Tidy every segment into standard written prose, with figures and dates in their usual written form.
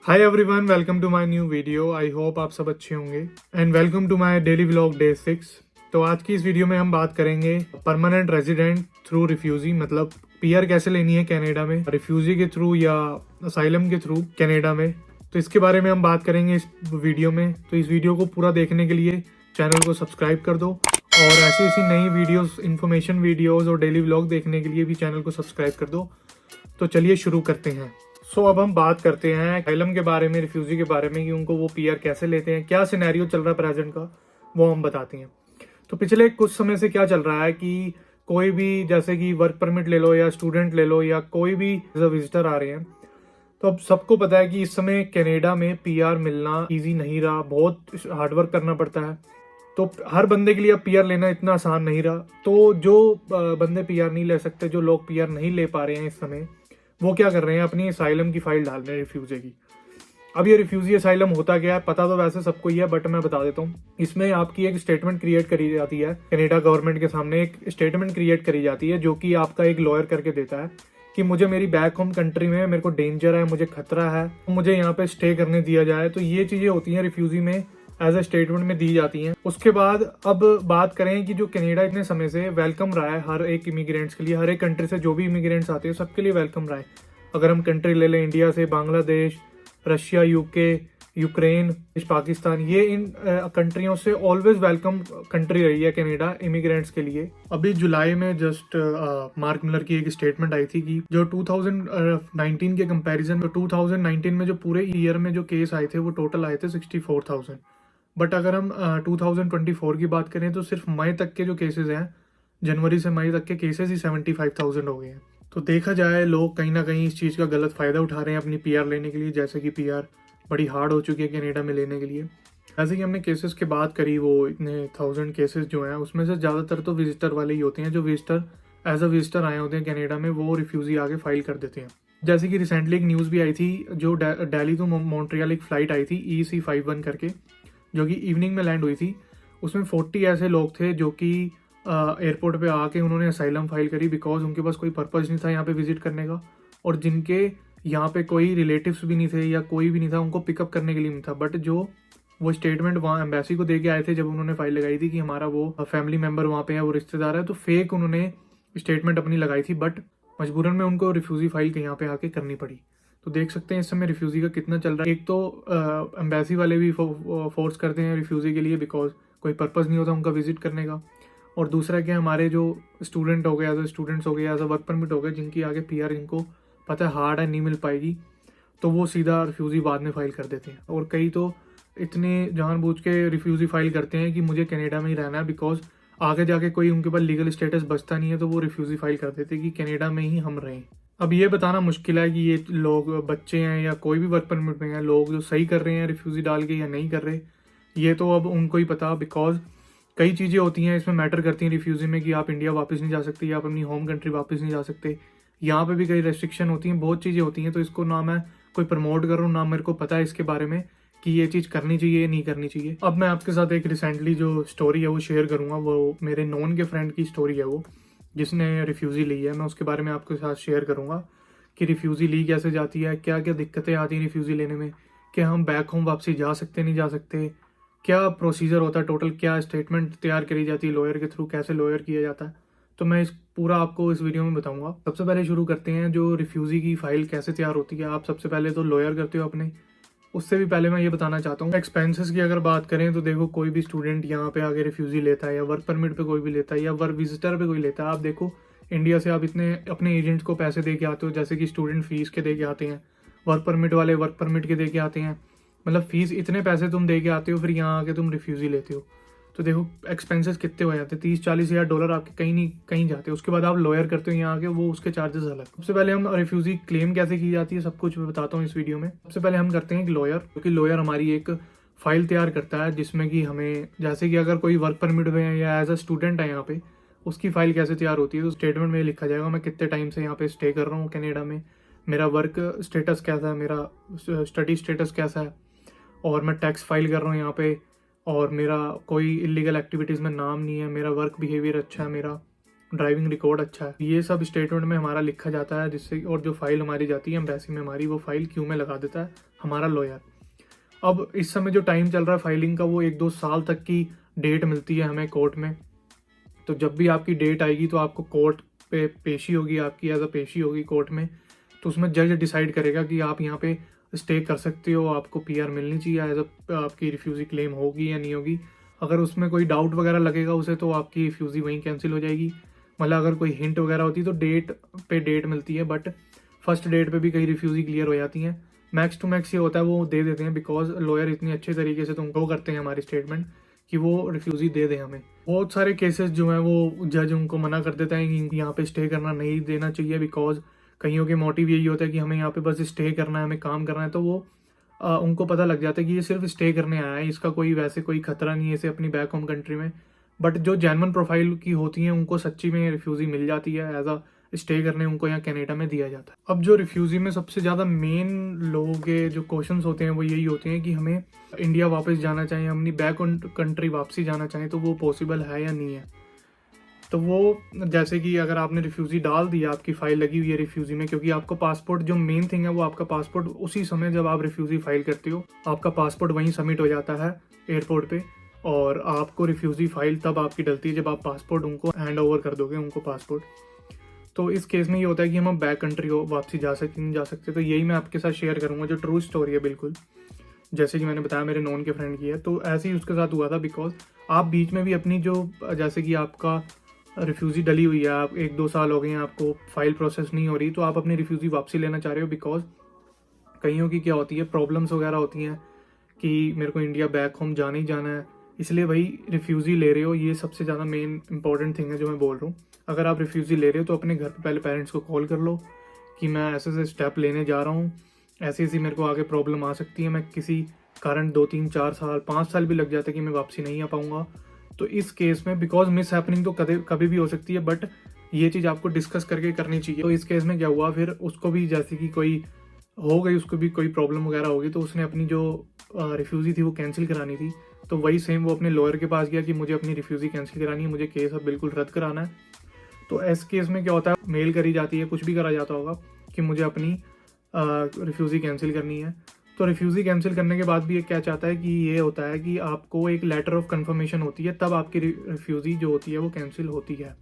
Hi everyone, welcome to my new video. I hope आप सब अच्छे होंगे and welcome to my daily vlog day 6। तो आज की इस वीडियो में हम बात करेंगे परमानेंट रेजिडेंट थ्रू रिफ्यूजी, मतलब पीआर कैसे लेनी है कनाडा में, रिफ्यूजी के थ्रू या असाइलम के थ्रू कनाडा में। तो इसके बारे में हम बात करेंगे इस वीडियो में। तो इस वीडियो को पूरा देखने के लिए चैनल को सब्सक्राइब कर दो और ऐसी ऐसी नई वीडियोस, इन्फॉर्मेशन वीडियोस और डेली व्लॉग देखने के लिए भी चैनल को सब्सक्राइब कर दो। तो चलिए शुरू करते हैं। अब हम बात करते हैं असाइलम के बारे में, रिफ्यूजी के बारे में कि उनको वो पीआर कैसे लेते हैं, क्या सिनेरियो चल रहा है प्रेजेंट का, वो हम बताते हैं। तो पिछले कुछ समय से क्या चल रहा है कि कोई भी, जैसे कि वर्क परमिट ले लो या स्टूडेंट ले लो या कोई भी विजिटर आ रहे हैं, तो अब सबको पता है कि इस समय कनाडा में पीआर मिलना इजी नहीं रहा, बहुत हार्डवर्क करना पड़ता है। तो हर बंदे के लिए अब पीआर लेना इतना आसान नहीं रहा। तो जो बंदे पीआर नहीं ले सकते, जो लोग पीआर नहीं ले पा रहे हैं इस समय, वो क्या कर रहे हैं, अपनी असाइलम की फाइल डाल रहे हैं रिफ्यूजी की। अब ये रिफ्यूजी असाइलम होता क्या है पता तो वैसे सबको ही है, बट मैं बता देता हूँ। इसमें आपकी एक स्टेटमेंट क्रिएट करी जाती है, कनाडा गवर्नमेंट के सामने एक स्टेटमेंट क्रिएट करी जाती है जो कि आपका एक लॉयर करके देता है कि मुझे मेरी बैक होम कंट्री में मेरे को डेंजर है, मुझे खतरा है, मुझे यहाँ पे स्टे करने दिया जाए। तो ये चीजें होती हैं रिफ्यूजी में, एज ए स्टेटमेंट में दी जाती हैं। उसके बाद अब बात करें कि जो कनाडा इतने समय से वेलकम रहा है हर एक इमिग्रेंट्स के लिए, हर एक कंट्री से जो भी इमिग्रेंट्स आते हैं सबके लिए वेलकम रहा है। अगर हम कंट्री ले लें, इंडिया से Bangladesh, Russia, UK, Ukraine, Pakistan, ये इन कंट्रियों से ऑलवेज वेलकम कंट्री रही है कनाडा इमिग्रेंट्स के लिए। अभी जुलाई में जस्ट मार्क मिलर की एक स्टेटमेंट आई थी कि जो 2019 के कंपैरिजन में, 2019 में जो पूरे ईयर में जो केस आए थे वो टोटल आए थे 64,000। बट अगर हम 2024 की बात करें तो सिर्फ मई तक के जो केसेस हैं, जनवरी से मई तक के केसेस ही 75,000 हो गए हैं। तो देखा जाए लोग कहीं ना कहीं इस चीज़ का गलत फ़ायदा उठा रहे हैं अपनी पीआर लेने के लिए, जैसे कि पीआर बड़ी हार्ड हो चुकी है कनाडा में लेने के लिए। जैसे कि हमने केसेस की बात करी, वो इतने 1000 केसेस जो हैं उसमें से ज़्यादातर तो विजिटर वाले ही होते हैं। जो विजिटर एज अ विजिटर आए होते हैं कनाडा में, वो रिफ्यूज़ी आके फाइल कर देते हैं। जैसे कि रिसेंटली एक न्यूज़ भी आई थी, जो दिल्ली टू मॉन्ट्रियल एक फ़्लाइट आई थी EC51 करके, जो कि इवनिंग में लैंड हुई थी। उसमें 40 ऐसे लोग थे जो कि एयरपोर्ट पे आके उन्होंने असाइलम फाइल करी, बिकॉज उनके पास कोई पर्पज़ नहीं था यहाँ पे विजिट करने का, और जिनके यहाँ पे कोई रिलेटिव्स भी नहीं थे या कोई भी नहीं था उनको पिकअप करने के लिए नहीं था। बट जो वो स्टेटमेंट वहाँ एम्बेसी को दे के आए थे जब उन्होंने फाइल लगाई थी कि हमारा वो फैमिली मेम्बर वहाँ पे है, वो रिश्तेदार है, तो फेक उन्होंने स्टेटमेंट अपनी लगाई थी। बट मजबूरन में उनको रिफ्यूजी फाइल यहाँ पे आके करनी पड़ी। तो देख सकते हैं इस समय रिफ्यूजी का कितना चल रहा है। एक तो एम्बेसी वाले भी फोर्स करते हैं रिफ्यूजी के लिए, बिकॉज कोई पर्पज़ नहीं होता उनका विजिट करने का। और दूसरा क्या, हमारे जो स्टूडेंट हो गए, एज अ स्टूडेंट्स हो गए, एज अ वर्क परमिट हो गए, जिनकी आगे पीआर इनको पता है हार्ड है, नहीं मिल पाएगी, तो वो सीधा रिफ्यूजी बाद में फाइल कर देते हैं। और कई तो इतने जानबूझ के रिफ्यूजी फाइल करते हैं कि मुझे कनाडा में ही रहना है, बिकॉज आगे जाके कोई उनके पास लीगल स्टेटस बचता नहीं है, तो वो रिफ्यूजी फाइल कर देते हैं कि कनाडा में ही हम रहें। अब ये बताना मुश्किल है कि ये लोग बच्चे हैं या कोई भी वर्क परमिट में हैं, लोग जो सही कर रहे हैं रिफ्यूजी डाल के या नहीं कर रहे, ये तो अब उनको ही पता। बिकॉज कई चीज़ें होती हैं इसमें मैटर करती हैं रिफ्यूजी में, कि आप इंडिया वापस नहीं जा सकते या आप अपनी होम कंट्री वापस नहीं जा सकते। यहाँ पे भी कई रेस्ट्रिक्शन होती हैं, बहुत चीज़ें होती हैं। तो इसको ना मैं कोई प्रमोट करूँ, ना मेरे को पता है इसके बारे में कि ये चीज़ करनी चाहिए नहीं करनी चाहिए। अब मैं आपके साथ एक रिसेंटली जो स्टोरी है वो शेयर करूँगा। वो मेरे नॉन के फ्रेंड की स्टोरी है, वो जिसने रिफ्यूजी ली है। मैं उसके बारे में आपके साथ शेयर करूँगा कि रिफ्यूजी ली कैसे जाती है, क्या क्या दिक्कतें आती हैं रिफ्यूजी लेने में, क्या हम बैक होम वापसी जा सकते नहीं जा सकते, क्या प्रोसीजर होता है टोटल, क्या स्टेटमेंट तैयार करी जाती है लॉयर के थ्रू, कैसे लॉयर किया जाता है। तो मैं इस पूरा आपको इस वीडियो में बताऊंगा। सबसे पहले शुरू करते हैं, जो रिफ्यूजी की फाइल कैसे तैयार होती है। आप सबसे पहले तो लॉयर करते हो अपने। उससे भी पहले मैं ये बताना चाहता हूँ, एक्सपेंसेस की अगर बात करें तो देखो, कोई भी स्टूडेंट यहाँ पे आगे रिफ्यूजी लेता है या वर्क परमिट पे कोई भी लेता है या वर्क विजिटर पे कोई लेता है, आप देखो इंडिया से आप इतने अपने एजेंट्स को पैसे दे के आते हो, जैसे कि स्टूडेंट फीस के दे के आते हैं, वर्क परमिट वाले वर्क परमिट के दे के आते हैं, मतलब फीस इतने पैसे तुम दे के आते हो, फिर यहाँ आके तुम रिफ्यूजी लेते हो। तो देखो एक्सपेंसेस कितने हो जाते हैं, 30-40 हज़ार डॉलर आपके कहीं नहीं कहीं जाते हैं। उसके बाद आप लॉयर करते हो यहाँ आके, वो उसके चार्जेस अलग। सबसे पहले हम रिफ्यूजी क्लेम कैसे की जाती है सब कुछ मैं बताता हूँ इस वीडियो में। सबसे पहले हम करते हैं एक लॉयर, क्योंकि लॉयर हमारी एक फाइल तैयार करता है जिसमें कि हमें, जैसे कि अगर कोई वर्क परमिट में है या एज अ स्टूडेंट है यहाँ पे, उसकी फाइल कैसे तैयार होती है। तो स्टेटमेंट में लिखा जाएगा मैं कितने टाइम से यहाँ पे स्टे कर रहा हूँ कनाडा में, मेरा वर्क स्टेटस कैसा है, मेरा स्टडी स्टेटस कैसा है, और मैं टैक्स फाइल कर रहा हूँ यहाँ पे, और मेरा कोई इलीगल एक्टिविटीज़ में नाम नहीं है, मेरा वर्क बिहेवियर अच्छा है, मेरा ड्राइविंग रिकॉर्ड अच्छा है। ये सब स्टेटमेंट में हमारा लिखा जाता है, जिससे और जो फाइल हमारी जाती है एम्बेसी में, हमारी वो फाइल क्यू में लगा देता है हमारा लॉयर। अब इस समय जो टाइम चल रहा है फाइलिंग का, वो 1-2 साल तक की डेट मिलती है हमें कोर्ट में। तो जब भी आपकी डेट आएगी तो आपको कोर्ट पे पेशी होगी, आपकी एज अ पेशी होगी कोर्ट में। तो उसमें जज डिसाइड करेगा कि आप यहाँ पे स्टे कर सकते हो, आपको पीआर मिलनी चाहिए, एज अ आपकी रिफ्यूज़ी क्लेम होगी या नहीं होगी। अगर उसमें कोई डाउट वगैरह लगेगा उसे तो आपकी रिफ्यूज़ी वहीं कैंसिल हो जाएगी। मतलब अगर कोई हिंट वगैरह होती तो डेट पे डेट मिलती है, बट फर्स्ट डेट पे भी कई रिफ्यूज़ी क्लियर हो जाती हैं। मैक्स टू मैक्स ये होता है वो दे देते हैं, बिकॉज लॉयर इतनी अच्छे तरीके से तुमको करते हैं हमारी स्टेटमेंट कि वो रिफ्यूज़ी दे दें हमें। बहुत सारे केसेस जो हैं वो जज उनको मना कर देता है कि यहाँ पे स्टे करना नहीं देना चाहिए, बिकॉज कईयों के मोटिव यही होता है कि हमें यहाँ पे बस स्टे करना है, हमें काम करना है। तो वो उनको पता लग जाता है कि ये सिर्फ स्टे करने आया है, इसका कोई वैसे कोई खतरा नहीं है इसे अपनी बैक होम कंट्री में। बट जो जेन्युइन प्रोफाइल की होती हैं उनको सच्ची में रिफ्यूज़ी मिल जाती है, एज अ स्टे करने उनको यहाँ कनाडा में दिया जाता है। अब जो रिफ्यूज़ी में सबसे ज़्यादा मेन लोगों के जो क्वेश्चंस होते हैं वो यही होते हैं कि हमें इंडिया वापस जाना चाहिए, अपनी बैक कंट्री वापसी जाना चाहें तो वो पॉसिबल है या नहीं है। तो वो जैसे कि अगर आपने रिफ्यूज़ी डाल दिया, आपकी फ़ाइल लगी हुई है रिफ्यूज़ी में, क्योंकि आपका पासपोर्ट जो मेन थिंग है वो आपका पासपोर्ट उसी समय जब आप रिफ्यूज़ी फाइल करते हो आपका पासपोर्ट वहीं सबमिट हो जाता है एयरपोर्ट पे, और आपको रिफ्यूज़ी फाइल तब आपकी डलती है जब आप पासपोर्ट उनको हैंड ओवर कर दोगे उनको पासपोर्ट। तो इस केस में ये होता है कि हम बैक कंट्री हो वापसी जा सकते नहीं जा सकते। तो यही मैं आपके साथ शेयर करूँगा जो ट्रू स्टोरी है, बिल्कुल जैसे कि मैंने बताया मेरे नॉन के फ्रेंड की है। तो ऐसे ही उसके साथ हुआ था, बिकॉज आप बीच में भी अपनी जो जैसे कि आपका रिफ्यूज़ी डली हुई है, आप 1-2 साल हो गए हैं आपको फाइल प्रोसेस नहीं हो रही, तो आप अपनी रिफ्यूज़ी वापसी लेना चाह रहे हो। बिकॉज कईयों की क्या होती है प्रॉब्लम्स वगैरह होती हैं कि मेरे को इंडिया बैक होम जाना ही जाना है, इसलिए भाई रिफ्यूज़ी ले रहे हो। ये सबसे ज़्यादा मेन इंपॉर्टेंट थिंग है जो मैं बोल रहा हूँ। अगर आप रिफ्यूज़ी ले रहे हो तो अपने घर पे पहले पेरेंट्स को कॉल कर लो कि मैं ऐसे ऐसे स्टेप लेने जा रहा हूँ, ऐसी ऐसी मेरे को आगे प्रॉब्लम आ सकती है, मैं किसी कारण 2-3-4 साल 5 साल भी लग जाते कि मैं वापसी नहीं आ पाऊँगा। तो इस केस में बिकॉज मिस हैपनिंग तो कभी कभी भी हो सकती है, बट ये चीज़ आपको डिस्कस करके करनी चाहिए। तो इस केस में क्या हुआ, फिर उसको भी जैसे कि कोई हो गई, उसको भी कोई प्रॉब्लम वगैरह होगी, तो उसने अपनी जो रिफ्यूज़ी थी वो कैंसिल करानी थी। तो वही सेम वो अपने लॉयर के पास गया कि मुझे अपनी रिफ्यूज़ी कैंसिल करानी है, मुझे केस अब बिल्कुल रद्द कराना है। तो इस केस में क्या होता है, मेल करी जाती है, कुछ भी करा जाता होगा कि मुझे अपनी रिफ्यूज़ी कैंसिल करनी है। तो रिफ्यूज़ी कैंसिल करने के बाद भी ये क्या चाहता है कि ये होता है कि आपको एक लेटर ऑफ कन्फर्मेशन होती है, तब आपकी रिफ्यूज़ी जो होती है वो कैंसिल होती है।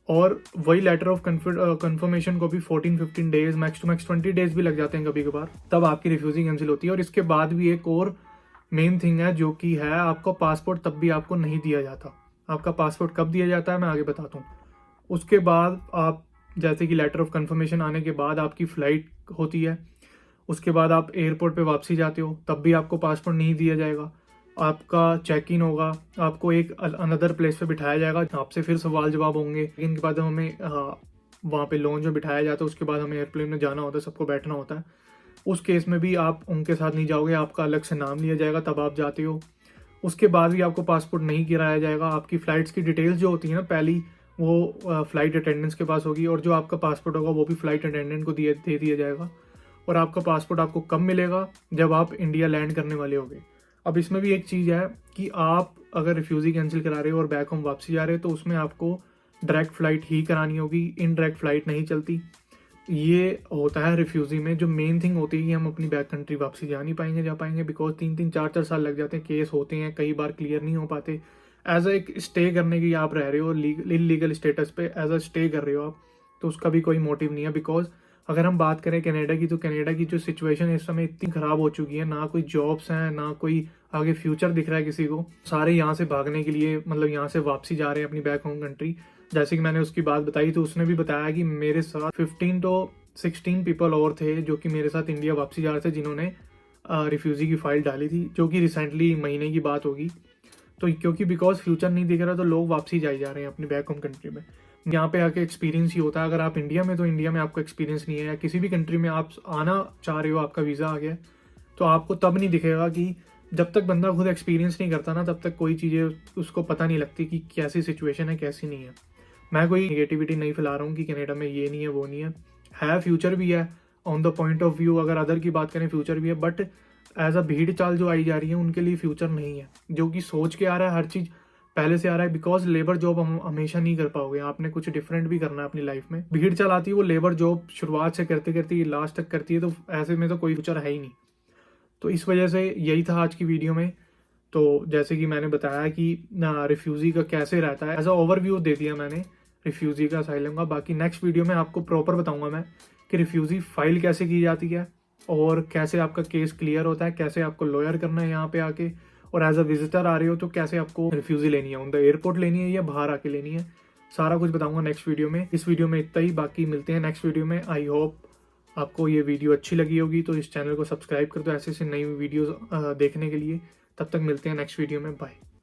और वही लेटर ऑफ कन्फर्मेशन को भी 14-15 days max to max 20 days भी लग जाते हैं कभी कभार, तब आपकी रिफ्यूज़ी कैंसिल होती है। और इसके बाद भी एक और मेन थिंग है जो कि है आपका पासपोर्ट तब भी आपको नहीं दिया जाता। आपका पासपोर्ट कब दिया जाता है मैं आगे बताता हूँ। उसके बाद आप जैसे कि लेटर ऑफ कन्फर्मेशन आने के बाद आपकी फ़्लाइट होती है, उसके बाद आप एयरपोर्ट पे वापसी जाते हो, तब भी आपको पासपोर्ट नहीं दिया जाएगा। आपका चेक इन होगा, आपको एक अनदर प्लेस पे बिठाया जाएगा, आपसे फिर सवाल जवाब होंगे। चेक इन के बाद हमें वहाँ पे लॉन्च में बिठाया जाता है, उसके बाद हमें एयरप्लेन में जाना होता है, सबको बैठना होता है। उस केस में भी आप उनके साथ नहीं जाओगे, आपका अलग से नाम लिया जाएगा तब आप जाते हो। उसके बाद भी आपको पासपोर्ट नहीं गिराया जाएगा। आपकी फ़्लाइट्स की डिटेल्स जो होती है ना पहली, वो फ़्लाइट अटेंडेंट्स के पास होगी, और जो आपका पासपोर्ट होगा वो भी फ़्लाइट अटेंडेंट को दे दिया जाएगा। और आपका पासपोर्ट आपको कब मिलेगा, जब आप इंडिया लैंड करने वाले होगे। अब इसमें भी एक चीज़ है कि आप अगर रिफ्यूज़ी कैंसिल करा रहे हो और बैक होम वापसी जा रहे हो तो उसमें आपको डायरेक्ट फ़्लाइट ही करानी होगी, इनडायरेक्ट फ़्लाइट नहीं चलती। ये होता है रिफ्यूज़ी में। जो मेन थिंग होती है कि हम अपनी बैक कंट्री वापसी जा पाएंगे, बिकॉज 3-3 4-4 साल लग जाते हैं, केस होते हैं, कई बार क्लियर नहीं हो पाते। एज अ एक स्टे करने की आप रह रहे हो, इलीगल स्टेटस पे एज अ स्टे कर रहे हो आप, तो उसका भी कोई मोटिव नहीं है। बिकॉज अगर हम बात करें कनाडा की, तो कनाडा की जो सिचुएशन इस समय इतनी ख़राब हो चुकी है, ना कोई जॉब्स हैं, ना कोई आगे फ्यूचर दिख रहा है किसी को। सारे यहाँ से भागने के लिए, मतलब यहाँ से वापसी जा रहे हैं अपनी बैक होम कंट्री। जैसे कि मैंने उसकी बात बताई, तो उसने भी बताया कि मेरे साथ 15 to 16 पीपल और थे जो कि मेरे साथ इंडिया वापसी जा रहे थे, जिन्होंने रिफ्यूज़ी की फ़ाइल डाली थी, जो कि रिसेंटली महीने की बात होगी। तो क्योंकि बिकॉज फ्यूचर नहीं दिख रहा, तो लोग वापसी जाए जा रहे हैं अपनी बैक होम कंट्री में। यहाँ पे आके एक्सपीरियंस ही होता है। अगर आप इंडिया में, तो इंडिया में आपको एक्सपीरियंस नहीं है, या किसी भी कंट्री में आप आना चाह रहे हो, आपका वीज़ा आ गया, तो आपको तब नहीं दिखेगा कि जब तक बंदा खुद एक्सपीरियंस नहीं करता ना, तब तक कोई चीज़ें उसको पता नहीं लगती कि कैसी सिचुएशन है कैसी नहीं है। मैं कोई नेगेटिविटी नहीं फैला रहा हूँ कि कनाडा में ये नहीं है वो नहीं है फ्यूचर भी है। On the point of view अगर अदर की बात करें, फ्यूचर भी है, बट एज अ भीड़ चाल जो आई जा रही है उनके लिए फ्यूचर नहीं है। जो कि सोच के आ रहा है, हर चीज़ पहले से आ रहा है, बिकॉज लेबर जॉब हम हमेशा नहीं कर पाओगे, आपने कुछ डिफरेंट भी करना है अपनी लाइफ में। भीड़ चलाती है वो लेबर जॉब, शुरुआत से करते करते लास्ट तक करती है, तो ऐसे में तो कोई फ्यूचर है ही नहीं। तो इस वजह से यही था आज की वीडियो में। तो जैसे कि मैंने बताया कि रिफ्यूजी का कैसे रहता है, एज अ ओवरव्यू दे दिया मैंने रिफ्यूजी का, असाइलम का। बाकी नेक्स्ट वीडियो में आपको प्रॉपर बताऊंगा मैं कि रिफ्यूजी फाइल कैसे की जाती है और कैसे आपका केस क्लियर होता है, कैसे आपको लॉयर करना है यहाँ पे आके, और एज अ विजिटर आ रहे हो तो कैसे आपको रिफ्यूजी लेनी है, ऑन द एयरपोर्ट लेनी है या बाहर आके लेनी है। सारा कुछ बताऊंगा नेक्स्ट वीडियो में। इस वीडियो में इतना ही, बाकी मिलते हैं नेक्स्ट वीडियो में। आई होप आपको ये वीडियो अच्छी लगी होगी, तो इस चैनल को सब्सक्राइब कर दो ऐसे ऐसे नई वीडियोस देखने के लिए। तब तक मिलते हैं नेक्स्ट वीडियो में, बाय।